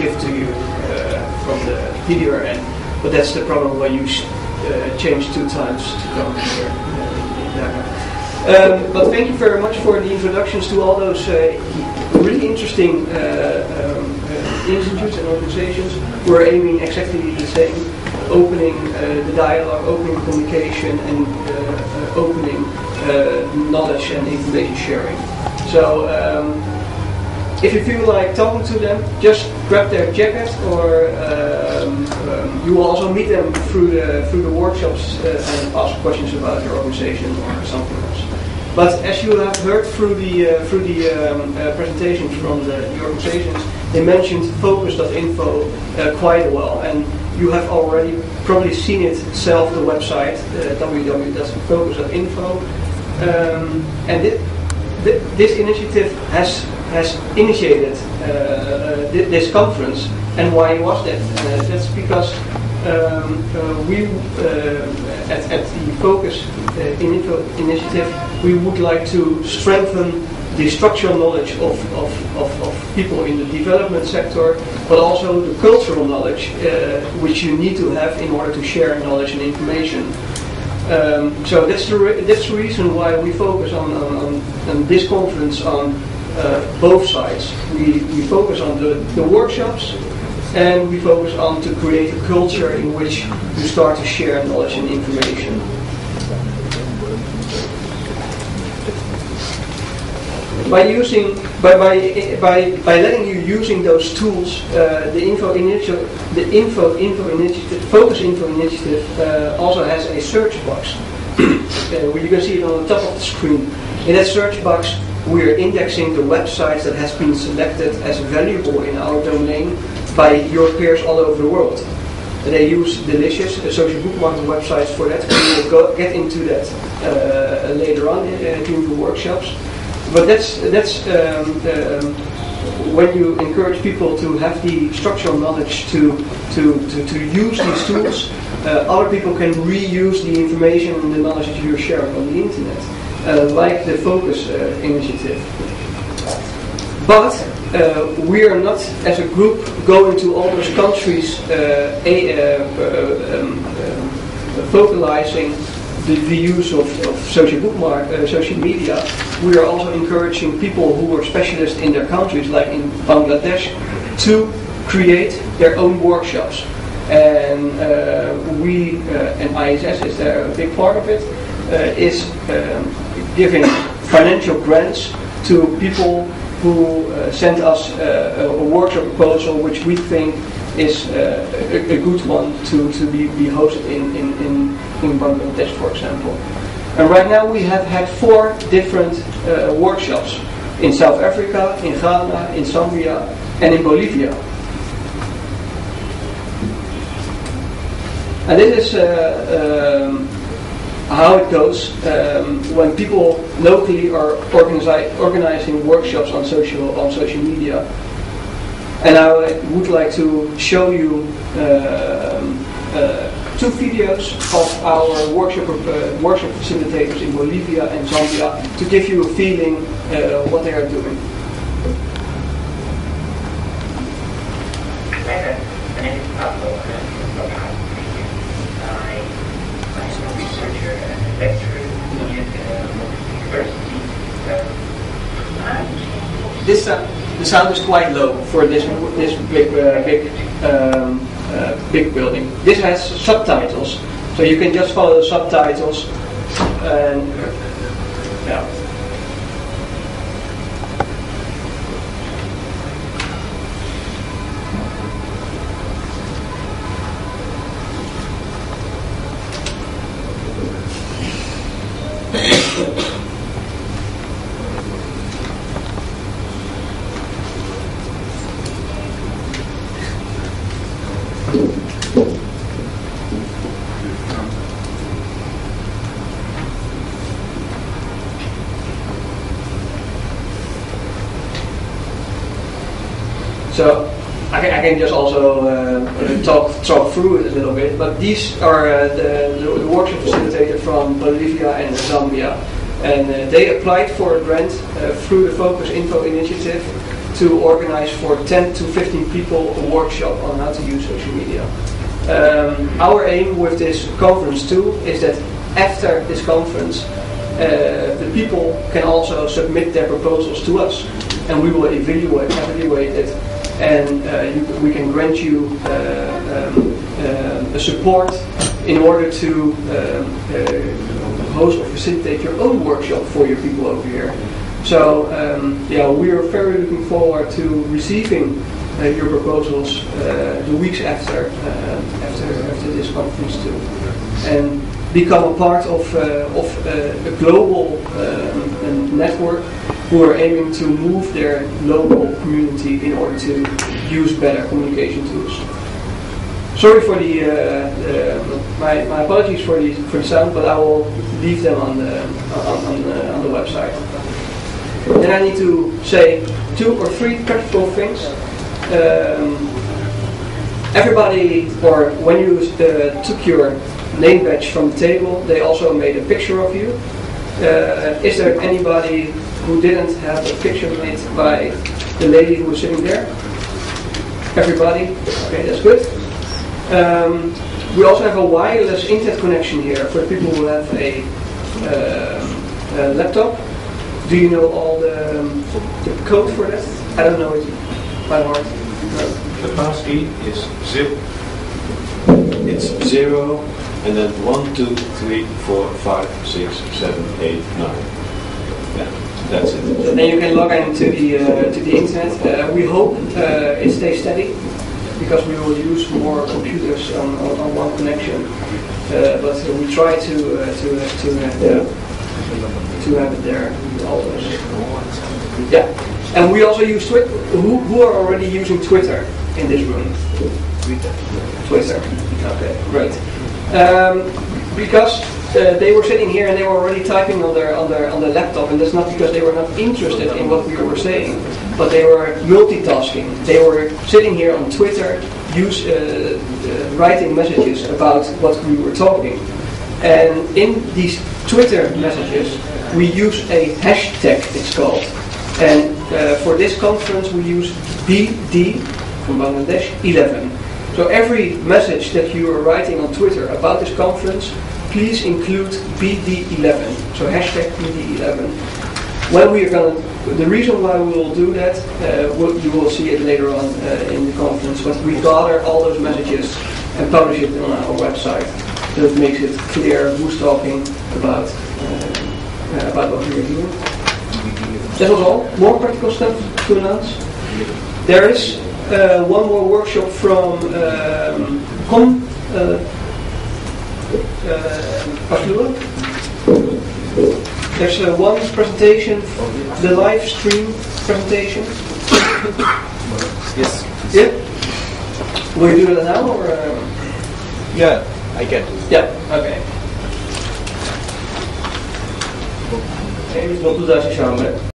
give to you from the PDRN, but that's the problem why you change 2 times to come here in Dhaka. But thank you very much for the introductions to all those really interesting institutes and organizations who are aiming exactly the same, opening the dialogue, opening communication, and opening knowledge and information sharing. So if you feel like talking to them, just grab their jacket, or you will also meet them through the workshops and ask questions about your organization or something else. But as you have heard through the presentations from the organizations, they mentioned focus.info quite well, and you have already probably seen it self, the website www.focus.info, and this initiative has initiated this conference. And why was that? That's because we at the Focus initiative, we would like to strengthen the structural knowledge of people in the development sector, but also the cultural knowledge which you need to have in order to share knowledge and information. So that's the reason why we focus on this conference on both sides. We focus on the workshops, and we focus on to create a culture in which you start to share knowledge and information. By letting you using those tools, the Focus Info initiative also has a search box. Where you can see it on the top of the screen. In that search box, we are indexing the websites that has been selected as valuable in our domain by your peers all over the world. They use delicious social bookmarking websites for that. We will get into that later on during the workshops. But that's when you encourage people to have the structural knowledge to use these tools, other people can reuse the information and the knowledge that you're sharing on the internet, like the Focus initiative. But we are not, as a group, going to all those countries focalizing the use of social media. We are also encouraging people who are specialists in their countries, like in Bangladesh, to create their own workshops. And we, and ISS is there, a big part of it, is giving financial grants to people who send us a workshop proposal which we think is a good one to be hosted in Bangladesh, for example. And right now we have had 4 different workshops in South Africa, in Ghana, in Zambia, and in Bolivia. And this is how it goes when people locally are organizing workshops on social media. And I would like to show you 2 videos of our workshop facilitators in Bolivia and Zambia to give you a feeling what they are doing. My name is Pablo. I'm from Mohakhali. I'm a researcher and lecturer at the university. The sound is quite low for this big building. This has subtitles, so you can just follow the subtitles. And yeah. So I can just also talk through it a little bit, but these are the workshop facilitator from Bolivia and Zambia, and they applied for a grant through the Focus Info initiative to organize for 10 to 15 people a workshop on how to use social media. Our aim with this conference too is that after this conference, the people can also submit their proposals to us, and we will evaluate it, and we can grant you a support in order to host or facilitate your own workshop for your people over here. So yeah, we are very looking forward to receiving your proposals the weeks after this conference too, and become a part of a global network who are aiming to move their local community in order to use better communication tools. Sorry for my apologies for the sound, but I will leave them on the website. Then I need to say 2 or 3 practical things. Everybody, or when you took your name badge from the table, they also made a picture of you. Is there anybody who didn't have a picture made by the lady who was sitting there? Everybody? Okay, that's good. We also have a wireless internet connection here for people who have a laptop. Do you know all the code for that? I don't know it by heart. No. The passkey is zip. It's 0 and then 1, 2, 3, 4, 5, 6, 7, 8, 9. Yeah, that's it. So then you can log into the internet. We hope it stays steady, because we will use more computers on one connection. But we try to have it there always. Yeah, and we also use Twitter. Who are already using Twitter in this room? Twitter. Okay, great. Because they were sitting here and they were already typing on their laptop, and that's not because they were not interested in what we were saying, but they were multitasking. They were sitting here on Twitter, writing messages about what we were talking. And in these Twitter messages, we use a hashtag, it's called. And for this conference, we use BD, from Bangladesh, 11. So every message that you are writing on Twitter about this conference, please include BD11. So hashtag BD11. When we are going to, the reason why we will do that, you will see it later on in the conference, but we gather all those messages and publish it on our website. So it makes it clear who's talking about what we are doing. That was all. More practical stuff to announce. There is one more workshop from There's one presentation, the live stream presentation. Yes. Yeah. Will you do that now or? Yeah, I can. Yeah. Okay. Wat doet daar samen?